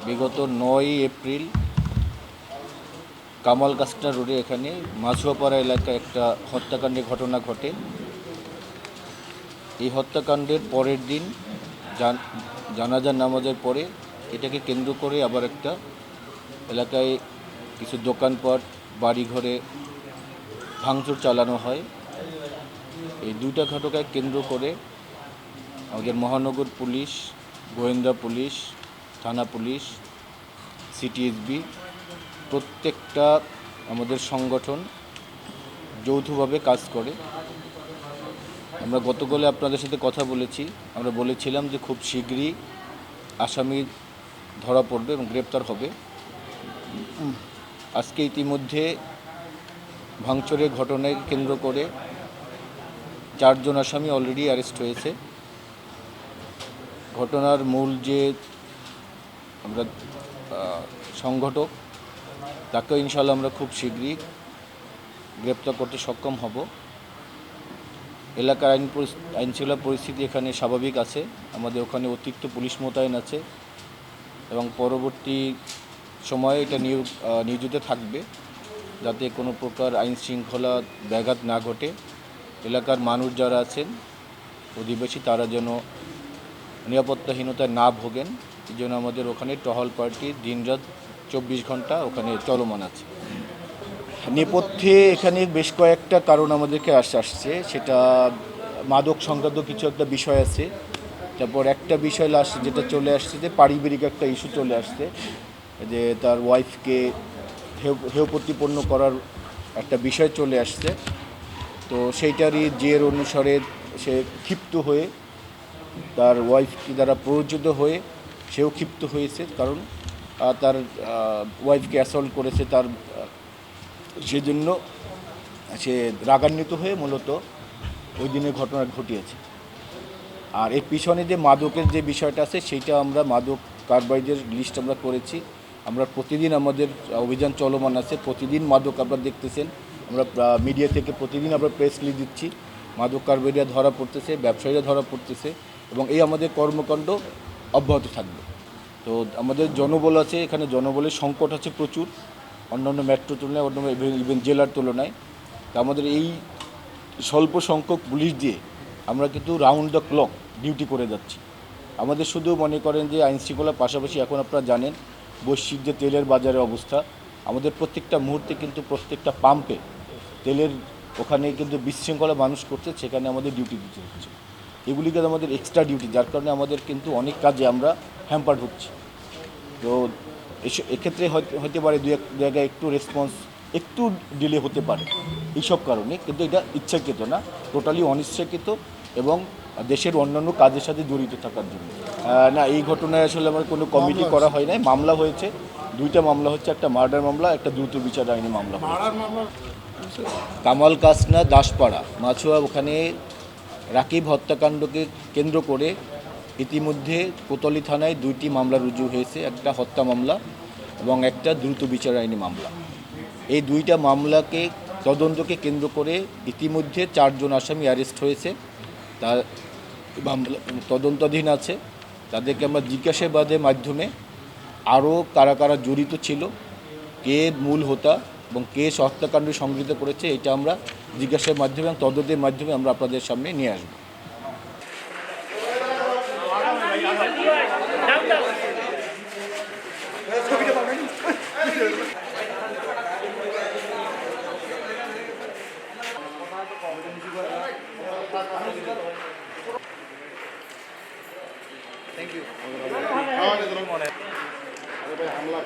বিগত ৯ এপ্রিল কামাল কাস্টা রোডে এখানে মাছুয়াপাড়া এলাকায় একটা হত্যাকাণ্ডের ঘটনা ঘটে। এই হত্যাকাণ্ডের পরের দিন জানাজার নামাজের পরে এটাকে কেন্দ্র করে আবার একটা এলাকায় কিছু দোকানপাট বাড়িঘরে ভাঙচুর চালানো হয়। এই দুইটা ঘটনাকে কেন্দ্র করে আমাদের মহানগর পুলিশ, গোয়েন্দা পুলিশ, থানা পুলিশ, সিটিএসবি প্রত্যেকটা আমাদের সংগঠন যৌথভাবে কাজ করে। আমরা গতকালে আপনাদের সাথে কথা বলেছি, আমরা বলেছিলাম যে খুব শীঘ্রই আসামি ধরা পড়বে এবং গ্রেপ্তার হবে। আজকে ইতিমধ্যে ভাঙচুরের ঘটনাকে কেন্দ্র করে 4 জন আসামি অলরেডি অ্যারেস্ট হয়েছে। ঘটনার মূল যে আমরা সংগঠক তাকেও ইনশাআল্লাহ আমরা খুব শীঘ্রই গ্রেপ্তার করতে সক্ষম হব। এলাকার আইনশৃঙ্খলা পরিস্থিতি এখানে স্বাভাবিক আছে। আমাদের ওখানে অতিরিক্ত পুলিশ মোতায়েন আছে এবং পরবর্তী সময়ে এটা নিয়োজিত থাকবে যাতে কোনো প্রকার আইনশৃঙ্খলা ব্যাঘাত না ঘটে। এলাকার মানুষ যারা আছেন অধিবাসী তারা যেন নিরাপত্তাহীনতায় না ভোগেন, এই জন্য আমাদের ওখানে টহল পার্টি দিনরাত 24 ঘন্টা ওখানে চলমান আছে। নেপথ্যে এখানে বেশ কয়েকটা কারণ আমাদেরকে আসছে, সেটা মাদক সংক্রান্ত কিছু একটা বিষয় আছে। তারপর একটা বিষয় লাস্ট যেটা চলে আসছে যে পারিবারিক একটা ইস্যু চলে আসছে, যে তার ওয়াইফকে হেয় প্রতিপন্ন করার একটা বিষয় চলে আসছে। তো সেইটারই জের অনুসারে সে ক্ষিপ্ত হয়ে তার ওয়াইফকে দ্বারা প্ররোচিত হয়ে সেও ক্ষিপ্ত হয়েছে, কারণ তার ওয়াইফকে অ্যাসল্ট করেছে, তার সেজন্য সে রাগান্বিত হয়ে মূলত ওই দিনের ঘটনা ঘটিয়েছে। আর এর পিছনে যে মাদকের যে বিষয়টা আছে সেইটা আমরা মাদক কারবারিদের লিস্ট আমরা করেছি। আমরা প্রতিদিন আমাদের অভিযান চলমান আছে, প্রতিদিন মাদক আপনারা দেখতেছেন, আমরা মিডিয়া থেকে প্রতিদিন আমরা প্রেস রিলিজ দিচ্ছি। মাদক কারবারিরা ধরা পড়তেছে, ব্যবসায়ীরা ধরা পড়তেছে এবং এই আমাদের কর্মকাণ্ড অব্যাহত থাকবে। তো আমাদের জনবল আছে, এখানে জনবলের সংকট আছে প্রচুর, অন্যান্য মেট্রো তুলনায়, অন্য ইভেন জেলার তুলনায়। তা আমাদের এই স্বল্প সংখ্যক পুলিশ দিয়ে আমরা কিন্তু রাউন্ড দ্য ক্লক ডিউটি করে যাচ্ছি। আমাদের শুধু মনে করেন যে আইনশৃঙ্খলার পাশাপাশি এখন আপনারা জানেন বৈশ্বিক যে তেলের বাজারের অবস্থা, আমাদের প্রত্যেকটা মুহূর্তে কিন্তু প্রত্যেকটা পাম্পে তেলের ওখানে কিন্তু বিশৃঙ্খলা মানুষ করছে, সেখানে আমাদের ডিউটি দিতে হচ্ছে। এগুলিকে আমাদের এক্সট্রা ডিউটি, যার কারণে আমাদের কিন্তু অনেক কাজে আমরা হ্যাম্পার্ড হচ্ছি। তো এক্ষেত্রে হতে পারে দু এক জায়গায় একটু রেসপন্স একটু ডিলে হতে পারে এইসব কারণে, কিন্তু এটা ইচ্ছাকৃত না, টোটালি অনিচ্ছাকৃত এবং দেশের অন্যান্য কাজের সাথে জড়িত থাকার জন্য। না, এই ঘটনায় আসলে আমার কোনো কমিটি করা হয় নাই। মামলা হয়েছে, 2টা মামলা হচ্ছে, একটা মার্ডার মামলা, একটা দ্রুত বিচার আইনি মামলা। কামাল কাসনা দাসপাড়া মাছুয়া, ওখানে রাকিব হত্যাকাণ্ডকে কেন্দ্র করে ইতিমধ্যে কোতোয়ালি থানায় 2টি মামলা রুজু হয়েছে, একটা হত্যা মামলা এবং একটা দ্রুত বিচার আইনি মামলা। এই 2টা মামলাকে তদন্তকে কেন্দ্র করে ইতিমধ্যে 4 জন আসামি অ্যারেস্ট হয়েছে, তার মামলা তদন্তাধীন আছে। তাদেরকে আমরা জিজ্ঞাসাবাদের মাধ্যমে আরও কারা কারা জড়িত ছিল, কে মূল হোতা এবং কে হত্যাকাণ্ড সংগৃহীত করেছে, এটা আমরা জিজ্ঞাসার মাধ্যমে এবং তদন্তের মাধ্যমে আমরা আপনাদের সামনে নিয়ে আসব। Thank you. হামলা